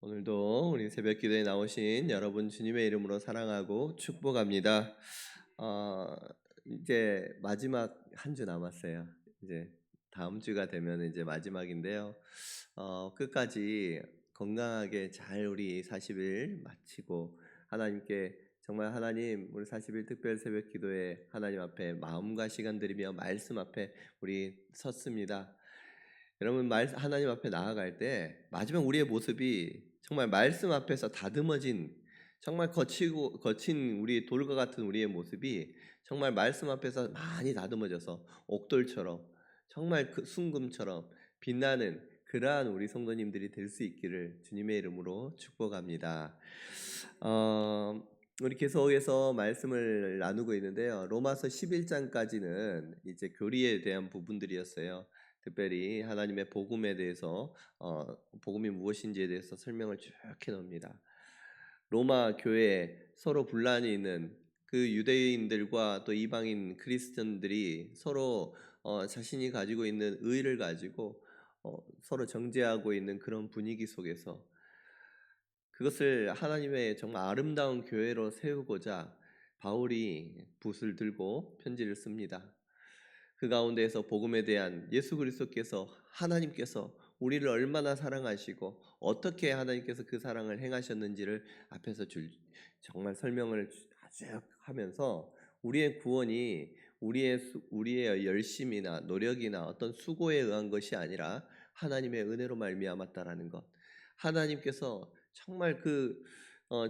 오늘도 우리 새벽 기도에 나오신 여러분 주님의 이름으로 사랑하고 축복합니다. 어, 이제 마지막 한 주 남았어요. 이제 다음 주가 되면 이제 마지막인데요. 끝까지 건강하게 잘 우리 40일 마치고 하나님께 정말 하나님 우리 40일 특별 새벽 기도에 하나님 앞에 마음과 시간 드리며 말씀 앞에 우리 섰습니다. 여러분 하나님 앞에 나아갈 때 마지막 우리의 모습이 정말 말씀 앞에서 다듬어진 정말 거친 우리 돌과 같은 우리의 모습이 정말 말씀 앞에서 많이 다듬어져서 옥돌처럼 정말 그 순금처럼 빛나는 그러한 우리 성도님들이 될 수 있기를 주님의 이름으로 축복합니다. 우리 계속해서 말씀을 나누고 있는데요. 로마서 11장까지는 이제 교리에 대한 부분들이었어요. 특별히 하나님의 복음에 대해서 복음이 무엇인지에 대해서 설명을 쭉 해놓습니다. 로마 교회에 서로 분란이 있는 그 유대인들과 또 이방인 크리스천들이 서로 자신이 가지고 있는 의를 가지고 서로 정죄하고 있는 그런 분위기 속에서 그것을 하나님의 정말 아름다운 교회로 세우고자 바울이 붓을 들고 편지를 씁니다. 그 가운데에서 복음에 대한 예수 그리스도께서 하나님께서 우리를 얼마나 사랑하시고 어떻게 하나님께서 그 사랑을 행하셨는지를 앞에서 정말 설명을 아주 하면서 우리의 구원이 우리의 열심이나 노력이나 어떤 수고에 의한 것이 아니라 하나님의 은혜로 말미암았다라는 것. 하나님께서 정말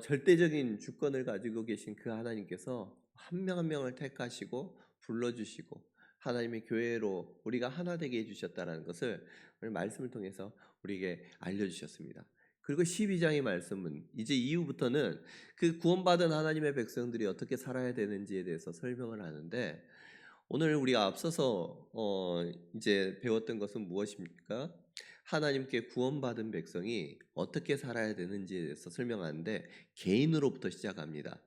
절대적인 주권을 가지고 계신 그 하나님께서 한 명 한 명을 택하시고 불러주시고 하나님의 교회로 우리가 하나 되게 해주셨다는 것을 오늘 말씀을 통해서 우리에게 알려주셨습니다. 그리고 12장의 말씀은 이제 이후부터는 그 구원받은 하나님의 백성들이 어떻게 살아야 되는지에 대해서 설명을 하는데 오늘 우리가 앞서서 이제 배웠던 것은 무엇입니까? 하나님께 구원받은 백성이 어떻게 살아야 되는지에 대해서 설명하는데 개인으로부터 시작합니다.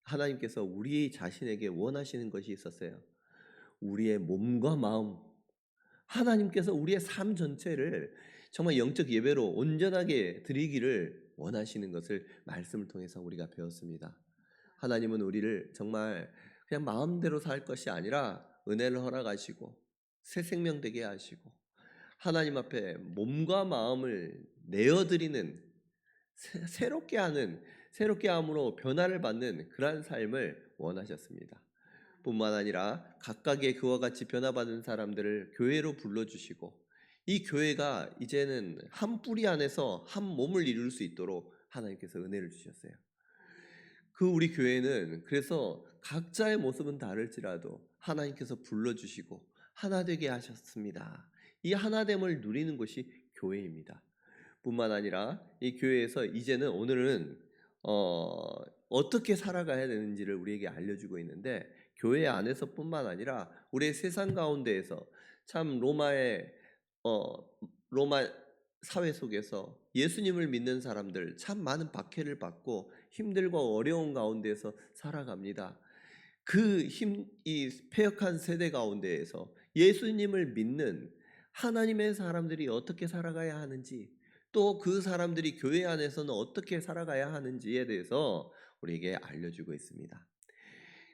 하나님께서 우리 자신에게 원하시는 것이 있었어요. 우리의 몸과 마음, 하나님께서 우리의 삶 전체를 정말 영적 예배로 온전하게 드리기를 원하시는 것을 말씀을 통해서 우리가 배웠습니다. 하나님은 우리를 정말 그냥 마음대로 살 것이 아니라 은혜를 허락하시고 새 생명 되게 하시고 하나님 앞에 몸과 마음을 내어드리는 새롭게 함으로 변화를 받는 그러한 삶을 원하셨습니다. 뿐만 아니라 각각의 그와 같이 변화받은 사람들을 교회로 불러주시고 이 교회가 이제는 한 뿌리 안에서 한 몸을 이룰 수 있도록 하나님께서 은혜를 주셨어요. 그 우리 교회는 그래서 각자의 모습은 다를지라도 하나님께서 불러주시고 하나 되게 하셨습니다. 이 하나됨을 누리는 것이 교회입니다. 뿐만 아니라 이 교회에서 이제는 오늘은 어떻게 살아가야 되는지를 우리에게 알려주고 있는데 교회 안에서뿐만 아니라 우리의 세상 가운데에서 참 로마 사회 속에서 예수님을 믿는 사람들 참 많은 박해를 받고 힘들고 어려운 가운데서 살아갑니다. 이 패역한 세대 가운데에서 예수님을 믿는 하나님의 사람들이 어떻게 살아가야 하는지 또 그 사람들이 교회 안에서는 어떻게 살아가야 하는지에 대해서 우리에게 알려주고 있습니다.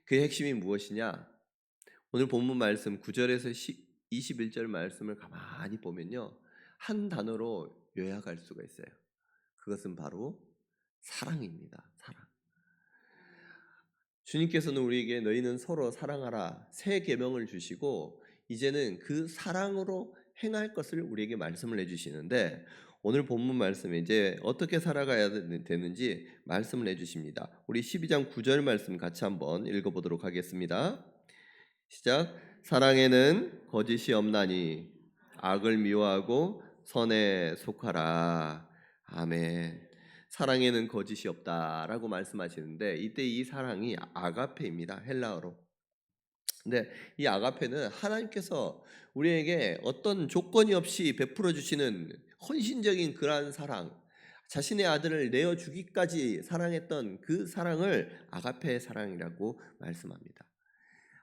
그 핵심이 무엇이냐? 오늘 본문 말씀 9절에서 21절 말씀을 가만히 보면요. 한 단어로 요약할 수가 있어요. 그것은 바로 사랑입니다. 사랑. 주님께서는 우리에게 너희는 서로 사랑하라 새 계명을 주시고 이제는 그 사랑으로 행할 것을 우리에게 말씀을 해주시는데 오늘 본문 말씀에 이제 어떻게 살아가야 되는지 말씀을 해주십니다. 우리 12장 9절 말씀 같이 한번 읽어보도록 하겠습니다. 시작. 사랑에는 거짓이 없나니 악을 미워하고 선에 속하라. 아멘. 사랑에는 거짓이 없다라고 말씀하시는데 이때 이 사랑이 아가페입니다. 헬라어로. 근데 이 아가페는 하나님께서 우리에게 어떤 조건이 없이 베풀어 주시는 헌신적인 그러한 사랑, 자신의 아들을 내어 주기까지 사랑했던 그 사랑을 아가페의 사랑이라고 말씀합니다.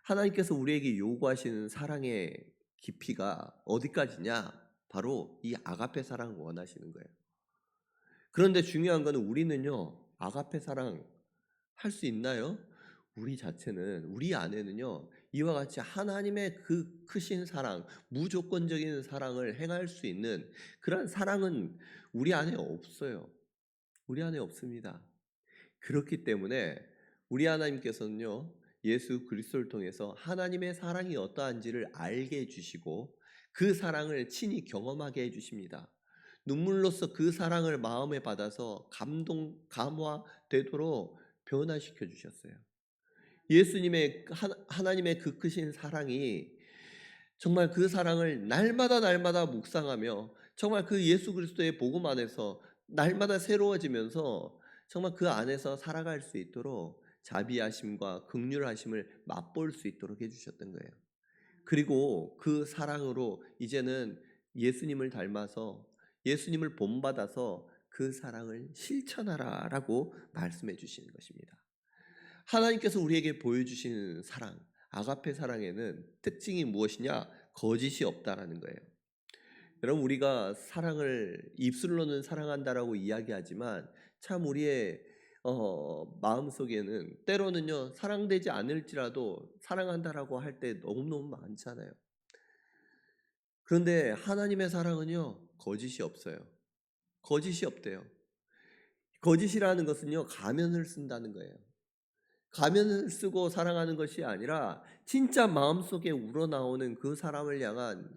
하나님께서 우리에게 요구하시는 사랑의 깊이가 어디까지냐? 바로 이 아가페 사랑을 원하시는 거예요. 그런데 중요한 거는 우리는요, 아가페 사랑 할 수 있나요? 우리 자체는, 우리 안에는요, 이와 같이 하나님의 그 크신 사랑, 무조건적인 사랑을 행할 수 있는 그런 사랑은 우리 안에 없어요. 우리 안에 없습니다. 그렇기 때문에 우리 하나님께서는요, 예수 그리스도를 통해서 하나님의 사랑이 어떠한지를 알게 해주시고 그 사랑을 친히 경험하게 해주십니다. 눈물로써 그 사랑을 마음에 받아서 감화되도록 변화시켜 주셨어요. 예수님의 하나님의 그 크신 사랑이 정말 그 사랑을 날마다 날마다 묵상하며 정말 그 예수 그리스도의 복음 안에서 날마다 새로워지면서 정말 그 안에서 살아갈 수 있도록 자비하심과 긍휼하심을 맛볼 수 있도록 해주셨던 거예요. 그리고 그 사랑으로 이제는 예수님을 닮아서 예수님을 본받아서 그 사랑을 실천하라라고 말씀해 주시는 것입니다. 하나님께서 우리에게 보여주시는 사랑, 아가페 사랑에는 특징이 무엇이냐? 거짓이 없다라는 거예요. 여러분, 우리가 사랑을 입술로는 사랑한다라고 이야기하지만 참 우리의 마음속에는 때로는요, 사랑되지 않을지라도 사랑한다라고 할 때 너무너무 많잖아요. 그런데 하나님의 사랑은요, 거짓이 없어요. 거짓이 없대요. 거짓이라는 것은요, 가면을 쓴다는 거예요. 가면을 쓰고 사랑하는 것이 아니라 진짜 마음속에 우러나오는 그 사람을 향한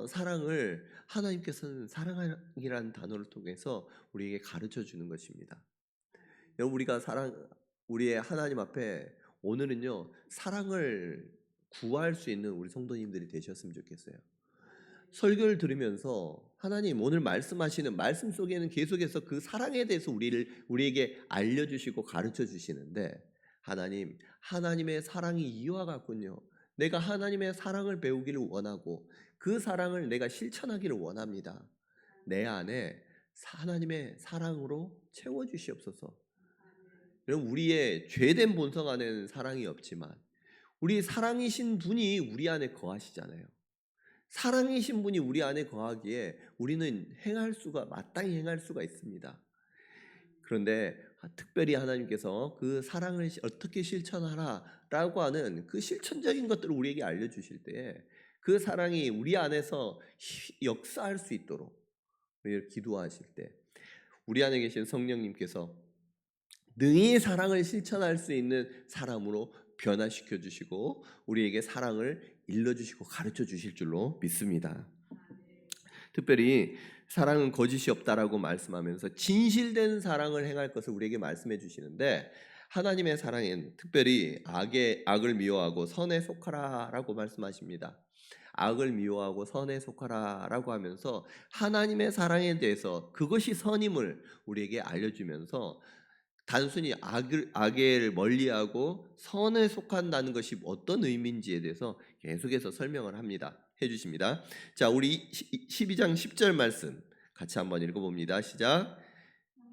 사랑을 하나님께서는 사랑이라는 단어를 통해서 우리에게 가르쳐 주는 것입니다. 여러분, 우리의 하나님 앞에 오늘은요, 사랑을 구할 수 있는 우리 성도님들이 되셨으면 좋겠어요. 설교를 들으면서 하나님 오늘 말씀하시는 말씀 속에는 계속해서 그 사랑에 대해서 우리에게 알려주시고 가르쳐 주시는데 하나님의 사랑이 이와 같군요. 내가 하나님의 사랑을 배우기를 원하고 그 사랑을 내가 실천하기를 원합니다. 내 안에 하나님의 사랑으로 채워주시옵소서. 여러분, 우리의 죄된 본성 안에는 사랑이 없지만 우리 사랑이신 분이 우리 안에 거하시잖아요. 사랑이신 분이 우리 안에 거하기에 우리는 마땅히 행할 수가 있습니다. 그런데 특별히 하나님께서 그 사랑을 어떻게 실천하라라고 하는 그 실천적인 것들을 우리에게 알려주실 때에 그 사랑이 우리 안에서 역사할 수 있도록 기도하실 때 우리 안에 계신 성령님께서 능히 사랑을 실천할 수 있는 사람으로 변화시켜 주시고 우리에게 사랑을 일러주시고 가르쳐 주실 줄로 믿습니다. 특별히 사랑은 거짓이 없다라고 말씀하면서 진실된 사랑을 행할 것을 우리에게 말씀해 주시는데 하나님의 사랑은 특별히 악을 미워하고 선에 속하라라고 말씀하십니다. 악을 미워하고 선에 속하라라고 하면서 하나님의 사랑에 대해서 그것이 선임을 우리에게 알려주면서 단순히 악을 멀리하고 선에 속한다는 것이 어떤 의미인지에 대해서 계속해서 설명을 해주십니다. 자, 우리 12장 10절 말씀 같이 한번 읽어봅니다. 시작.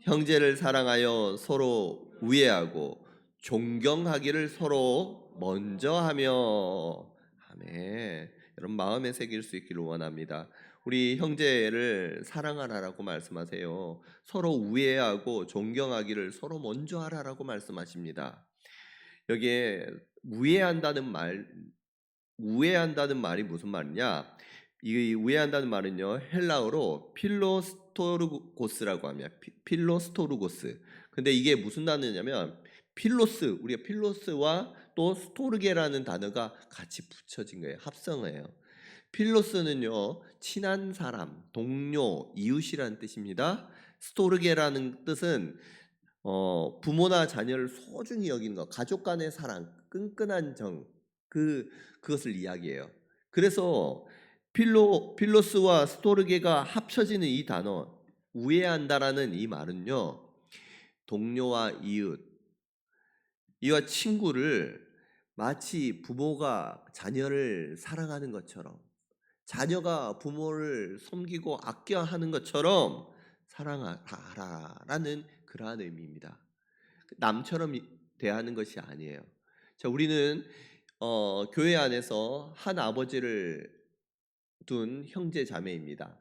형제를 사랑하여 서로 우애하고 존경하기를 서로 먼저 하며. 아멘. 여러분 마음에 새길 수 있기를 원합니다. 우리 형제를 사랑하라라고 말씀하세요. 서로 우애하고 존경하기를 서로 먼저 하라라고 말씀하십니다. 여기에 우애한다는 말이 무슨 말이냐? 이 우애한다는 말은요, 헬라어로 필로스토르고스라고 합니다. 필로스토르고스. 근데 이게 무슨 단어냐면 우리가 필로스와 또 스토르게라는 단어가 같이 붙여진 거예요. 합성어예요. 필로스는요, 친한 사람, 동료, 이웃이라는 뜻입니다. 스토르게라는 뜻은 부모나 자녀를 소중히 여기는 것, 가족 간의 사랑, 끈끈한 정, 그것을 이야기해요. 그래서 필로스와 스토르게가 합쳐지는 이 단어, 우애한다라는 이 말은요, 동료와 이웃, 이와 친구를 마치 부모가 자녀를 사랑하는 것처럼 자녀가 부모를 섬기고 아껴 하는 것처럼 사랑하라라는 그러한 의미입니다. 남처럼 대하는 것이 아니에요. 자, 우리는 교회 안에서 한 아버지를 둔 형제 자매입니다.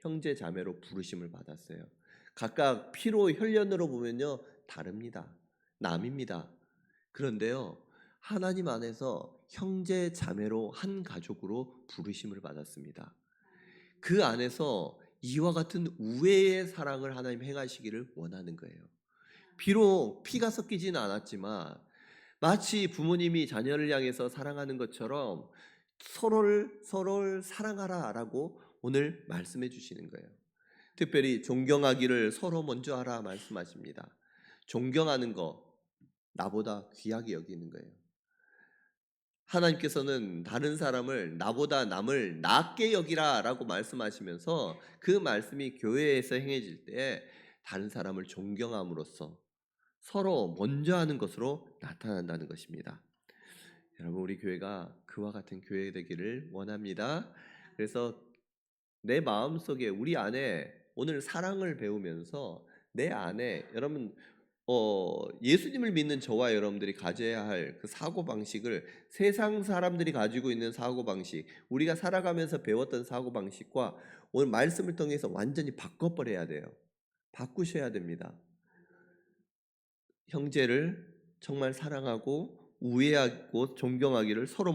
형제 자매로 부르심을 받았어요. 각각 피로 혈연으로 보면요 다릅니다. 남입니다. 그런데요 하나님 안에서 형제 자매로 한 가족으로 부르심을 받았습니다. 그 안에서 이와 같은 우애의 사랑을 하나님 행하시기를 원하는 거예요. 비록 피가 섞이지는 않았지만 마치 부모님이 자녀를 향해서 사랑하는 것처럼 서로를 사랑하라라고 오늘 말씀해 주시는 거예요. 특별히 존경하기를 서로 먼저 하라 말씀하십니다. 존경하는 거 나보다 귀하게 여기는 거예요. 하나님께서는 다른 사람을 나보다 남을 낮게 여기라라고 말씀하시면서 그 말씀이 교회에서 행해질 때 다른 사람을 존경함으로써 서로 먼저 하는 것으로 나타난다는 것입니다. 여러분 우리 교회가 그와 같은 교회 되기를 원합니다. 그래서 내 마음속에 우리 안에 오늘 사랑을 배우면서 내 안에 여러분 예수님을 믿는 저와 여러분들이 가져야 할 그 사고방식을 세상 사람들이 가지고 있는 사고방식, 우리가 살아가면서 배웠던 사고방식과 오늘 말씀을 통해서 완전히 바꿔버려야 돼요. 바꾸셔야 됩니다. 형제를 정말 사랑하고 우애하고 존경하기를 서로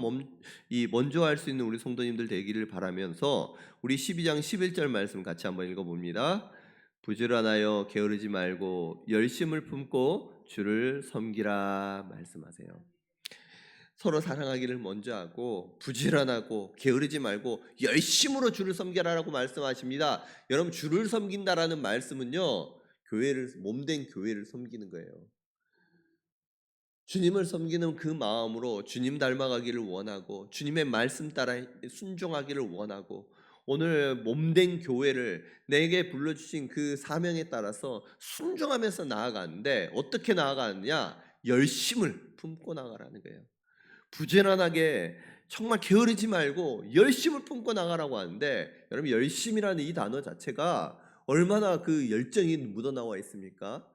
먼저 할 수 있는 우리 성도님들 되기를 바라면서 우리 12장 11절 말씀 같이 한번 읽어봅니다. 부지런하여 게으르지 말고 열심을 품고 주를 섬기라 말씀하세요. 서로 사랑하기를 먼저 하고 부지런하고 게으르지 말고 열심으로 주를 섬기라라고 말씀하십니다. 여러분 주를 섬긴다라는 말씀은요 몸된 교회를 섬기는 거예요. 주님을 섬기는 그 마음으로 주님 닮아가기를 원하고 주님의 말씀 따라 순종하기를 원하고 오늘 몸된 교회를 내게 불러주신 그 사명에 따라서 순종하면서 나아가는데 어떻게 나아가느냐? 열심을 품고 나가라는 거예요. 부지런하게 정말 게으르지 말고 열심을 품고 나가라고 하는데 여러분 열심이라는 이 단어 자체가 얼마나 그 열정이 묻어나와 있습니까?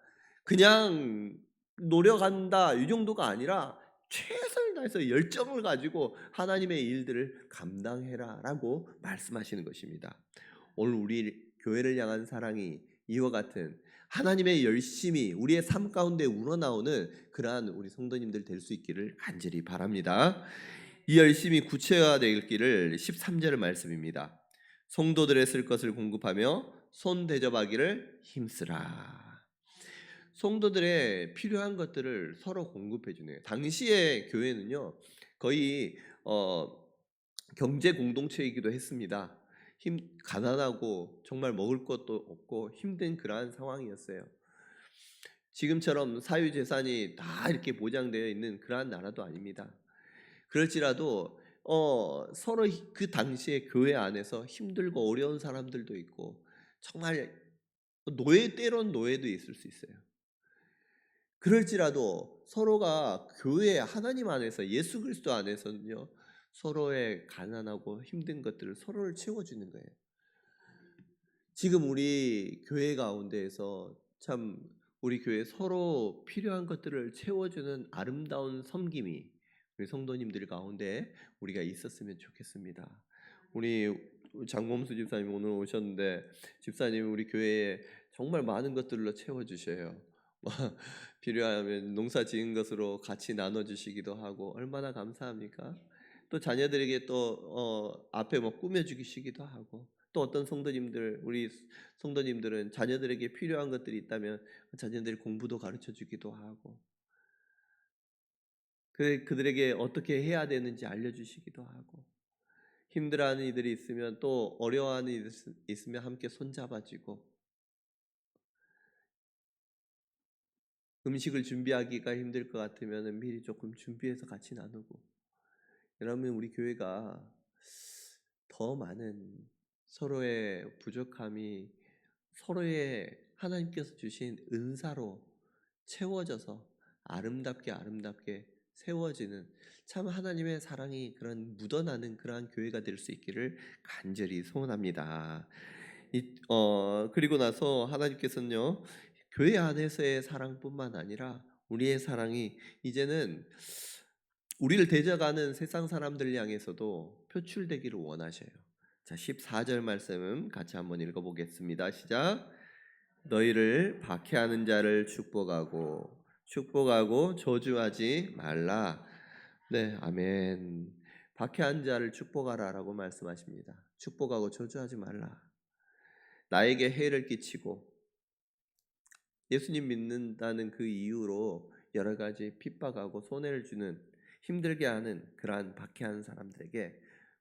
그냥 노력한다 이 정도가 아니라 최선을 다해서 열정을 가지고 하나님의 일들을 감당해라라고 말씀하시는 것입니다. 오늘 우리 교회를 향한 사랑이 이와 같은 하나님의 열심이 우리의 삶 가운데 우러나오는 그러한 우리 성도님들 될 수 있기를 간절히 바랍니다. 이 열심이 구체화되기를 13절 말씀입니다. 성도들의 쓸 것을 공급하며 손 대접하기를 힘쓰라. 성도들의 필요한 것들을 서로 공급해 주네요. 당시의 교회는요 거의 경제 공동체이기도 했습니다. 가난하고 정말 먹을 것도 없고 힘든 그러한 상황이었어요. 지금처럼 사유재산이 다 이렇게 보장되어 있는 그러한 나라도 아닙니다. 그럴지라도 서로 그 당시에 교회 안에서 힘들고 어려운 사람들도 있고 정말 때론 노예도 있을 수 있어요. 그럴지라도 서로가 교회 하나님 안에서 예수 그리스도 안에서는요 서로의 가난하고 힘든 것들을 서로를 채워주는 거예요. 지금 우리 교회 가운데에서 참 우리 교회 서로 필요한 것들을 채워주는 아름다운 섬김이 우리 성도님들 가운데 우리가 있었으면 좋겠습니다. 우리 장범수 집사님 오늘 오셨는데 집사님 우리 교회에 정말 많은 것들로 채워주셔요. 필요하면 농사 지은 것으로 같이 나눠주시기도 하고 얼마나 감사합니까? 또 자녀들에게 또 앞에 뭐 꾸며주시기도 하고 또 어떤 성도님들 우리 성도님들은 자녀들에게 필요한 것들이 있다면 자녀들 공부도 가르쳐주기도 하고 그들에게 어떻게 해야 되는지 알려주시기도 하고 힘들어하는 이들이 있으면 또 어려워하는 이들이 있으면 함께 손잡아주고 음식을 준비하기가 힘들 것 같으면 미리 조금 준비해서 같이 나누고 여러분 우리 교회가 더 많은 서로의 부족함이 서로의 하나님께서 주신 은사로 채워져서 아름답게 세워지는 참 하나님의 사랑이 그런 묻어나는 그러한 교회가 될 수 있기를 간절히 소원합니다. 그리고 나서 하나님께서는요 교회 안에서의 사랑뿐만 아니라 우리의 사랑이 이제는 우리를 대적하는 세상 사람들 향해서도 표출되기를 원하셔요. 자, 14절 말씀 같이 한번 읽어보겠습니다. 시작. 너희를 박해하는 자를 축복하고 저주하지 말라. 네, 아멘. 박해한 자를 축복하라라고 말씀하십니다. 축복하고 저주하지 말라. 나에게 해를 끼치고 예수님 믿는다는 그 이유로 여러 가지 핍박하고 손해를 주는, 힘들게 하는 그러한 박해하는 사람들에게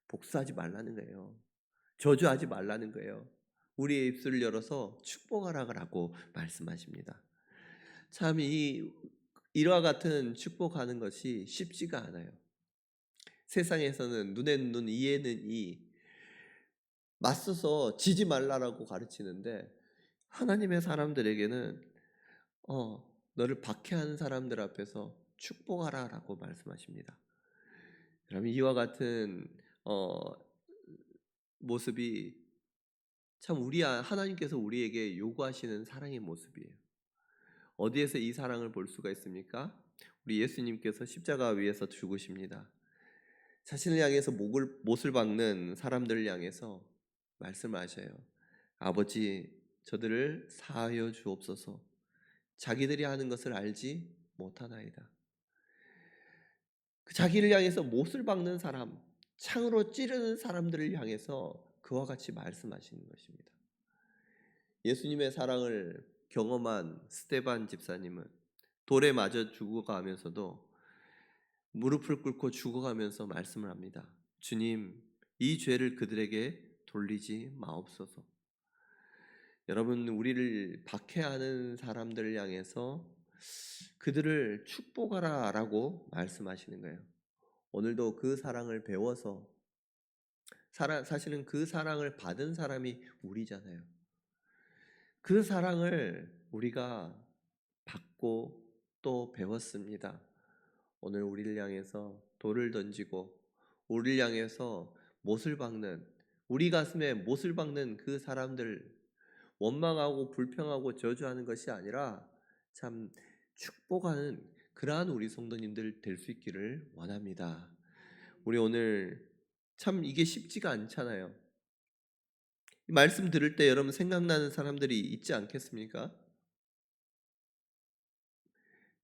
복수하지 말라는 거예요. 저주하지 말라는 거예요. 우리의 입술을 열어서 축복하라고 말씀하십니다. 참 이와 같은 축복하는 것이 쉽지가 않아요. 세상에서는 눈에는 눈, 이에는 이, 맞서서 지지 말라라고 가르치는데 하나님의 사람들에게는 너를 박해하는 사람들 앞에서 축복하라라고 말씀하십니다. 그러면 이와 같은 모습이 참 하나님께서 우리에게 요구하시는 사랑의 모습이에요. 어디에서 이 사랑을 볼 수가 있습니까? 우리 예수님께서 십자가 위에서 죽으십니다. 자신을 향해서 못을 박는 사람들을 향해서 말씀하셔요. 아버지, 저들을 사하여 주옵소서. 자기들이 하는 것을 알지 못하나이다. 자기를 향해서 못을 박는 사람, 창으로 찌르는 사람들을 향해서 그와 같이 말씀하시는 것입니다. 예수님의 사랑을 경험한 스데반 집사님은 돌에 맞아 죽어가면서도 무릎을 꿇고 죽어가면서 말씀을 합니다. 주님, 이 죄를 그들에게 돌리지 마옵소서. 여러분, 우리를 박해하는 사람들을 향해서 그들을 축복하라라고 말씀하시는 거예요. 오늘도 그 사랑을 배워서 사실은 그 사랑을 받은 사람이 우리잖아요. 그 사랑을 우리가 받고 또 배웠습니다. 오늘 우리를 향해서 돌을 던지고 우리를 향해서 못을 박는, 우리 가슴에 못을 박는 그 사람들, 원망하고 불평하고 저주하는 것이 아니라 참 축복하는 그러한 우리 성도님들 될 수 있기를 원합니다. 우리 오늘 참 이게 쉽지가 않잖아요. 이 말씀 들을 때 여러분 생각나는 사람들이 있지 않겠습니까?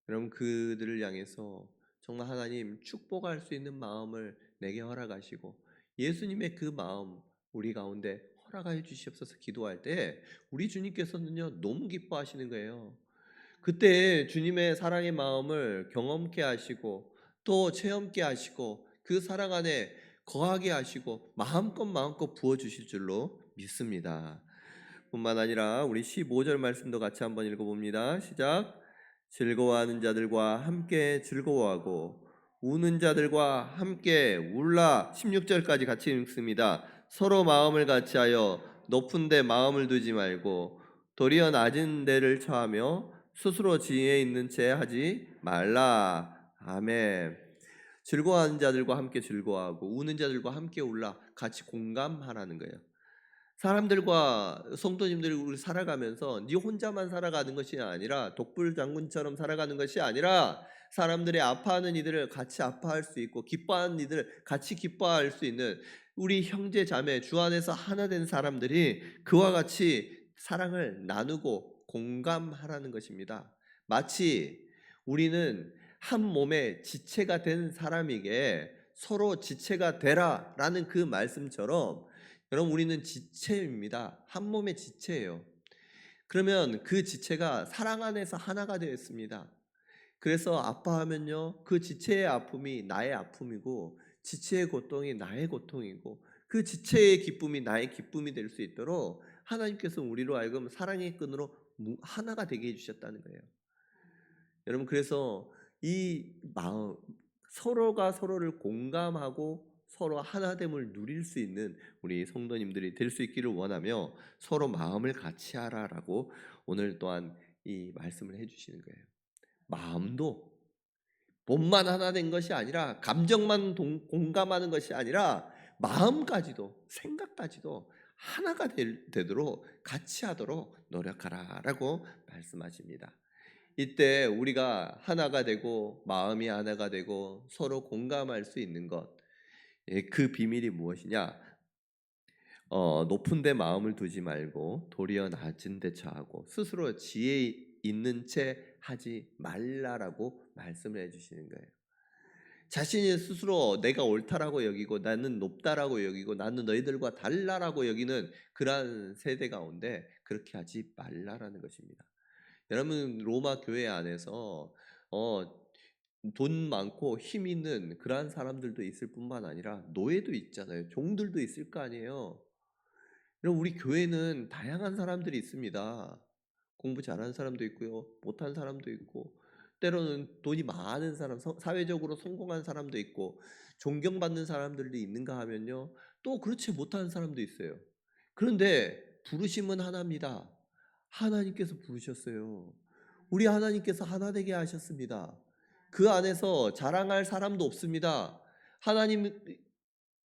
여러분 그들을 향해서 정말 하나님 축복할 수 있는 마음을 내게 허락하시고 예수님의 그 마음 우리 가운데 허락하여 주시옵소서 기도할 때 우리 주님께서는요 너무 기뻐하시는 거예요. 그때 주님의 사랑의 마음을 경험케 하시고 또 체험케 하시고 그 사랑 안에 거하게 하시고 마음껏 부어주실 줄로 믿습니다. 뿐만 아니라 우리 15절 말씀도 같이 한번 읽어봅니다. 시작. 즐거워하는 자들과 함께 즐거워하고 우는 자들과 함께 울라. 16절까지 같이 읽습니다. 서로 마음을 같이하여 높은 데 마음을 두지 말고 도리어 낮은 데를 처하며 스스로 지혜에 있는 채 하지 말라. 아멘. 즐거워하는 자들과 함께 즐거워하고 우는 자들과 함께 울라. 같이 공감하라는 거예요. 사람들과 성도님들이 우리 살아가면서 네 혼자만 살아가는 것이 아니라 독불장군처럼 살아가는 것이 아니라 사람들이 아파하는 이들을 같이 아파할 수 있고 기뻐하는 이들을 같이 기뻐할 수 있는 우리 형제 자매 주 안에서 하나 된 사람들이 그와 같이 사랑을 나누고 공감하라는 것입니다. 마치 우리는 한 몸의 지체가 된 사람에게 서로 지체가 되라라는 그 말씀처럼 여러분 우리는 지체입니다. 한 몸의 지체예요. 그러면 그 지체가 사랑 안에서 하나가 되어 있습니다. 그래서 아파하면요 그 지체의 아픔이 나의 아픔이고 지체의 고통이 나의 고통이고 그 지체의 기쁨이 나의 기쁨이 될 수 있도록 하나님께서 우리로 하여금 사랑의 끈으로 하나가 되게 해주셨다는 거예요. 여러분 그래서 이 마음 서로가 서로를 공감하고 서로 하나됨을 누릴 수 있는 우리 성도님들이 될 수 있기를 원하며 서로 마음을 같이 하라라고 오늘 또한 이 말씀을 해주시는 거예요. 마음도 몸만 하나 된 것이 아니라 감정만 공감하는 것이 아니라 마음까지도 생각까지도 하나가 되도록 같이 하도록 노력하라라고 말씀하십니다. 이때 우리가 하나가 되고 마음이 하나가 되고 서로 공감할 수 있는 것, 그 비밀이 무엇이냐? 높은 데 마음을 두지 말고 도리어 낮은 데 처하고 스스로 지혜 있는 채 하지 말라라고 말씀을 해주시는 거예요. 자신이 스스로 내가 옳다라고 여기고 나는 높다라고 여기고 나는 너희들과 달라라고 여기는 그러한 세대 가운데 그렇게 하지 말라라는 것입니다. 여러분 로마 교회 안에서 어, 돈 많고 힘 있는 그러한 사람들도 있을 뿐만 아니라 노예도 있잖아요. 종들도 있을 거 아니에요. 여러분 우리 교회는 다양한 사람들이 있습니다. 공부 잘하는 사람도 있고요. 못하는 사람도 있고 때로는 돈이 많은 사람, 사회적으로 성공한 사람도 있고 존경받는 사람들도 있는가 하면요. 또 그렇지 못하는 사람도 있어요. 그런데 부르심은 하나입니다. 하나님께서 부르셨어요. 우리 하나님께서 하나 되게 하셨습니다. 그 안에서 자랑할 사람도 없습니다. 하나님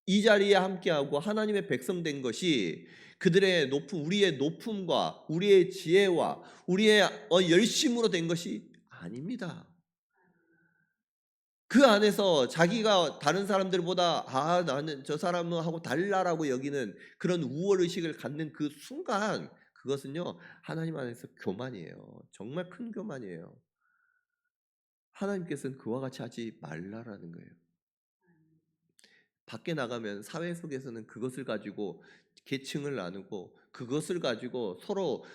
이 자리에 함께하고 하나님의 백성 된 것이 그들의 높음, 우리의 높음과 우리의 지혜와 우리의 열심으로 된 것이 아닙니다. 그 안에서 자기가 다른 사람들보다 나는 저 사람은 하고 달라라고 여기는 그런 우월의식을 갖는 그 순간 그것은요 하나님 안에서 교만이에요. 정말 큰 교만이에요. 하나님께서는 그와 같이 하지 말라라는 거예요. 밖에 나가면 사회 속에서는 그것을 가지고 계층을 나누고 그것을 가지고 서로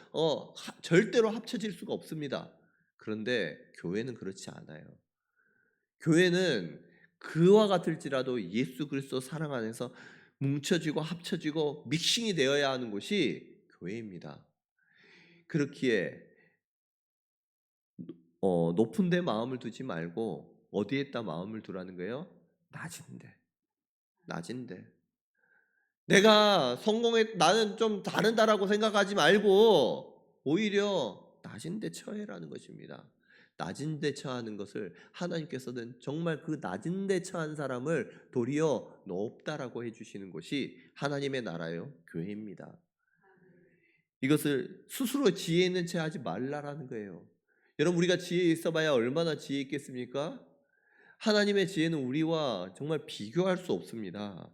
절대로 합쳐질 수가 없습니다. 그런데 교회는 그렇지 않아요. 교회는 그와 같을지라도 예수 그리스도 사랑 안에서 뭉쳐지고 합쳐지고 믹싱이 되어야 하는 곳이 교회입니다. 그렇기에 높은 데 마음을 두지 말고 어디에다 마음을 두라는 거예요? 낮은데. 낮은데. 내가 나는 좀 다르다라고 생각하지 말고 오히려 낮은 데 처해라는 것입니다. 낮은 데 처하는 것을 하나님께서는 정말 그 낮은 데 처한 사람을 도리어 높다라고 해주시는 것이 하나님의 나라요 교회입니다. 이것을 스스로 지혜 있는 채 하지 말라라는 거예요. 여러분 우리가 지혜 있어봐야 얼마나 지혜 있겠습니까? 하나님의 지혜는 우리와 정말 비교할 수 없습니다.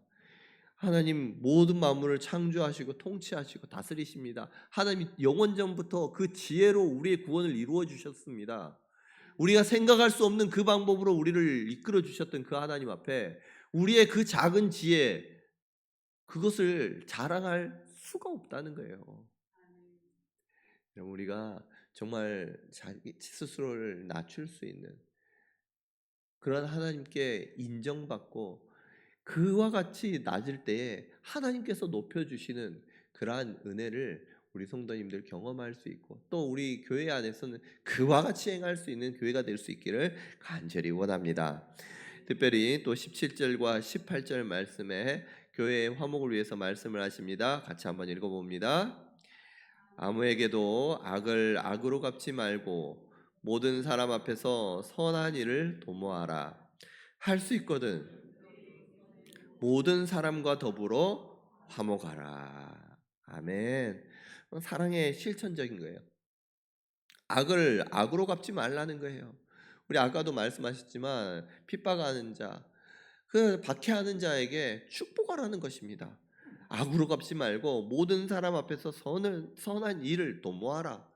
하나님 모든 만물을 창조하시고 통치하시고 다스리십니다. 하나님 영원전부터 그 지혜로 우리의 구원을 이루어 주셨습니다. 우리가 생각할 수 없는 그 방법으로 우리를 이끌어 주셨던 그 하나님 앞에 우리의 그 작은 지혜 그것을 자랑할 수가 없다는 거예요. 우리가 정말 자기 스스로를 낮출 수 있는 그런 하나님께 인정받고 그와 같이 낮을 때에 하나님께서 높여주시는 그러한 은혜를 우리 성도님들 경험할 수 있고 또 우리 교회 안에서는 그와 같이 행할 수 있는 교회가 될 수 있기를 간절히 원합니다. 특별히 또 17절과 18절 말씀에 교회의 화목을 위해서 말씀을 하십니다. 같이 한번 읽어봅니다. 아무에게도 악을 악으로 갚지 말고 모든 사람 앞에서 선한 일을 도모하라. 할 수 있거든 모든 사람과 더불어 화목하라. 아멘. 사랑의 실천적인 거예요. 악을 악으로 갚지 말라는 거예요. 우리 아까도 말씀하셨지만 핍박하는 자, 그 박해하는 자에게 축복하라는 것입니다. 악으로 갚지 말고 모든 사람 앞에서 선한 일을 도모하라.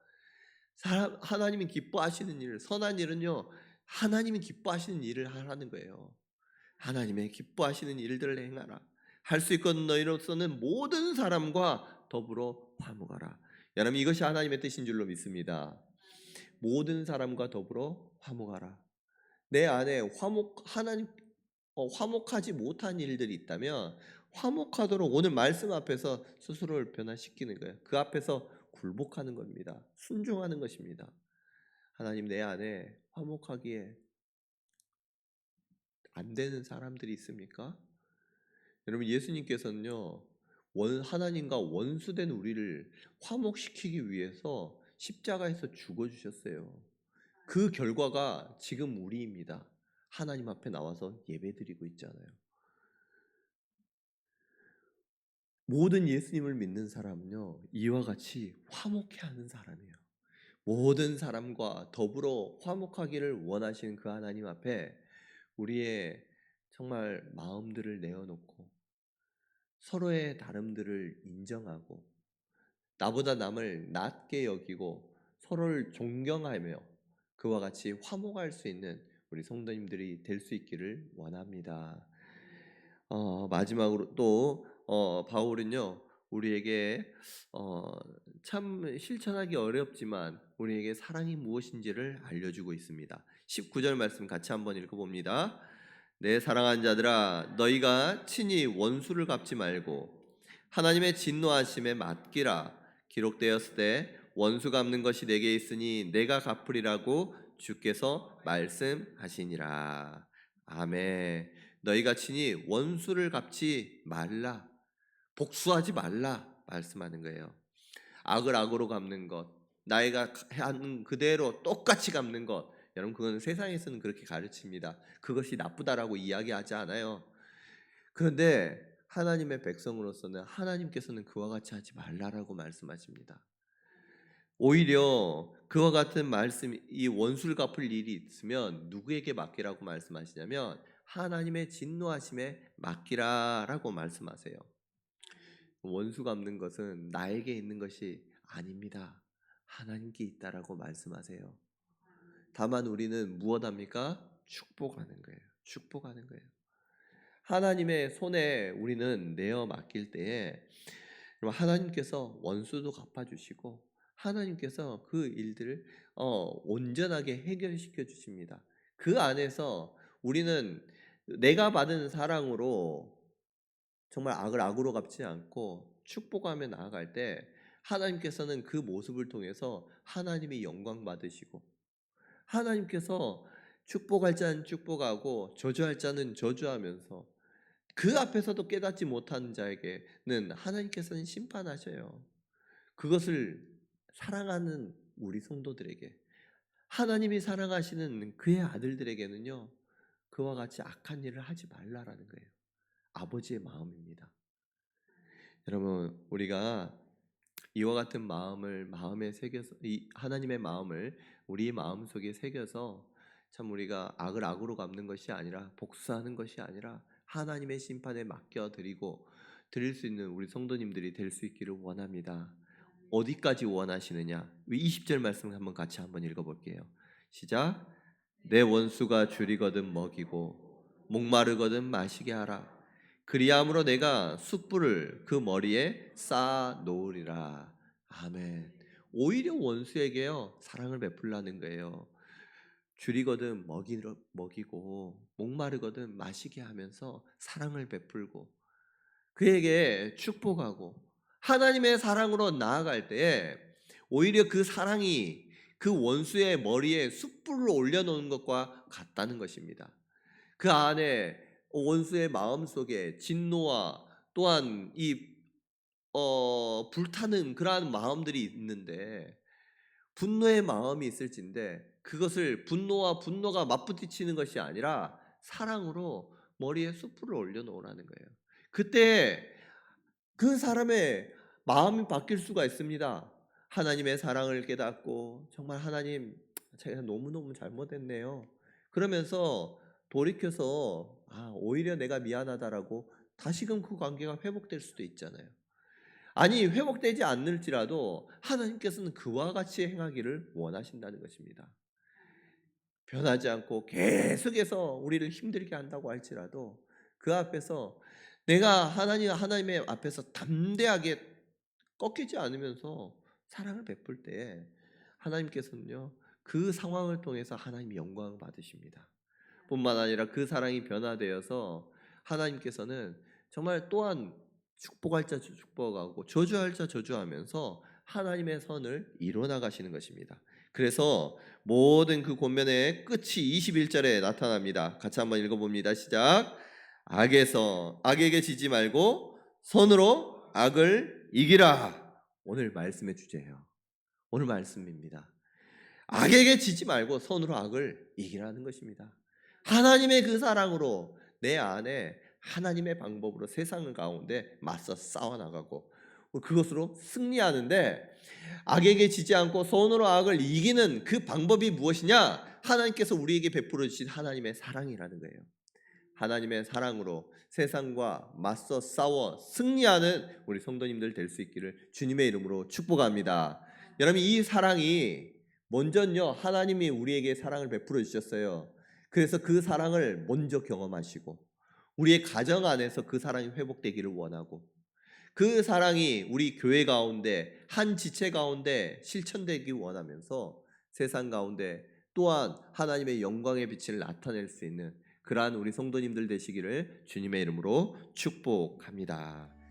하나님이 기뻐하시는 일, 선한 일은요, 하나님이 기뻐하시는 일을 하라는 거예요. 하나님의 기뻐하시는 일들을 행하라. 할 수 있건 너희로서는 모든 사람과 더불어 화목하라. 여러분 이것이 하나님의 뜻인 줄로 믿습니다. 모든 사람과 더불어 화목하라. 내 안에 화목하지 못한 일들이 있다면 화목하도록 오늘 말씀 앞에서 스스로를 변화시키는 거예요. 그 앞에서 굴복하는 겁니다. 순종하는 것입니다. 하나님 내 안에 화목하기에 안 되는 사람들이 있습니까? 여러분 예수님께서는요 하나님과 원수된 우리를 화목시키기 위해서 십자가에서 죽어주셨어요. 그 결과가 지금 우리입니다. 하나님 앞에 나와서 예배드리고 있잖아요. 모든 예수님을 믿는 사람은요 이와 같이 화목해하는 사람이에요. 모든 사람과 더불어 화목하기를 원하시는 그 하나님 앞에 우리의 정말 마음들을 내어놓고 서로의 다름들을 인정하고 나보다 남을 낮게 여기고 서로를 존경하며 그와 같이 화목할 수 있는 우리 성도님들이 될 수 있기를 원합니다. 마지막으로 또 바울은요 우리에게 어, 참 실천하기 어렵지만 우리에게 사랑이 무엇인지를 알려주고 있습니다. 19절 말씀 같이 한번 읽어봅니다. 내 사랑하는 자들아 너희가 친히 원수를 갚지 말고 하나님의 진노하심에 맡기라. 기록되었을 때 원수 갚는 것이 내게 있으니 내가 갚으리라고 주께서 말씀하시니라. 아멘. 너희가 친히 원수를 갚지 말라. 복수하지 말라 말씀하는 거예요. 악을 악으로 갚는 것, 나이가 하는 그대로 똑같이 갚는 것, 여러분 그건 세상에서는 그렇게 가르칩니다. 그것이 나쁘다라고 이야기하지 않아요. 그런데 하나님의 백성으로서는 하나님께서는 그와 같이 하지 말라라고 말씀하십니다. 오히려 그와 같은 말씀, 이 원수를 갚을 일이 있으면 누구에게 맡기라고 말씀하시냐면 하나님의 진노하심에 맡기라라고 말씀하세요. 원수 갚는 것은 나에게 있는 것이 아닙니다. 하나님께 있다라고 말씀하세요. 다만 우리는 무엇합니까? 축복하는 거예요. 축복하는 거예요. 하나님의 손에 우리는 내어 맡길 때에 하나님께서 원수도 갚아주시고 하나님께서 그 일들을 온전하게 해결시켜 주십니다. 그 안에서 우리는 내가 받은 사랑으로 정말 악을 악으로 갚지 않고 축복하며 나아갈 때 하나님께서는 그 모습을 통해서 하나님이 영광 받으시고 하나님께서 축복할 자는 축복하고 저주할 자는 저주하면서 그 앞에서도 깨닫지 못하는 자에게는 하나님께서는 심판하셔요. 그것을 사랑하는 우리 성도들에게 하나님이 사랑하시는 그의 아들들에게는요 그와 같이 악한 일을 하지 말라라는 거예요. 아버지의 마음입니다. 여러분 우리가 이와 같은 마음을 마음에 새겨서 이 하나님의 마음을 우리의 마음 속에 새겨서 참 우리가 악을 악으로 갚는 것이 아니라 복수하는 것이 아니라 하나님의 심판에 맡겨 드릴 수 있는 우리 성도님들이 될 수 있기를 원합니다. 어디까지 원하시느냐? 20절 말씀 한번 읽어볼게요. 시작. 내 원수가 줄이거든 먹이고 목마르거든 마시게 하라. 그리함으로 내가 숯불을 그 머리에 쌓아 놓으리라. 아멘. 오히려 원수에게요 사랑을 베풀라는 거예요. 줄이거든 먹이고 목마르거든 마시게 하면서 사랑을 베풀고 그에게 축복하고 하나님의 사랑으로 나아갈 때에 오히려 그 사랑이 그 원수의 머리에 숯불을 올려놓은 것과 같다는 것입니다. 그 안에 원수의 마음속에 진노와 또한 이 불타는 그러한 마음들이 있는데 분노의 마음이 있을진데 그것을 분노가 맞부딪히는 것이 아니라 사랑으로 머리에 숯불을 올려놓으라는 거예요. 그때 그 사람의 마음이 바뀔 수가 있습니다. 하나님의 사랑을 깨닫고 정말 하나님 제가 너무너무 잘못했네요. 그러면서 돌이켜서 오히려 내가 미안하다라고 다시금 그 관계가 회복될 수도 있잖아요. 아니 회복되지 않을지라도 하나님께서는 그와 같이 행하기를 원하신다는 것입니다. 변하지 않고 계속해서 우리를 힘들게 한다고 할지라도 그 앞에서 내가 하나님의 앞에서 담대하게 꺾이지 않으면서 사랑을 베풀 때 하나님께서는요 그 상황을 통해서 하나님 영광을 받으십니다. 뿐만 아니라 그 사랑이 변화되어서 하나님께서는 정말 또한 축복할 자 축복하고 저주할 자 저주하면서 하나님의 선을 이뤄나가시는 것입니다. 그래서 모든 그 권면의 끝이 21절에 나타납니다. 같이 한번 읽어봅니다. 시작. 악에게 지지 말고 선으로 악을 이기라. 오늘 말씀의 주제예요. 오늘 말씀입니다. 악에게 지지 말고 선으로 악을 이기라는 것입니다. 하나님의 그 사랑으로 내 안에 하나님의 방법으로 세상 가운데 맞서 싸워나가고 그것으로 승리하는데 악에게 지지 않고 선으로 악을 이기는 그 방법이 무엇이냐? 하나님께서 우리에게 베풀어 주신 하나님의 사랑이라는 거예요. 하나님의 사랑으로 세상과 맞서 싸워 승리하는 우리 성도님들 될 수 있기를 주님의 이름으로 축복합니다. 여러분, 이 사랑이 먼저는요, 하나님이 우리에게 사랑을 베풀어 주셨어요. 그래서 그 사랑을 먼저 경험하시고 우리의 가정 안에서 그 사랑이 회복되기를 원하고, 그 사랑이 우리 교회 가운데 한 지체 가운데 실천되기 원하면서 세상 가운데 또한 하나님의 영광의 빛을 나타낼 수 있는 그러한 우리 성도님들 되시기를 주님의 이름으로 축복합니다.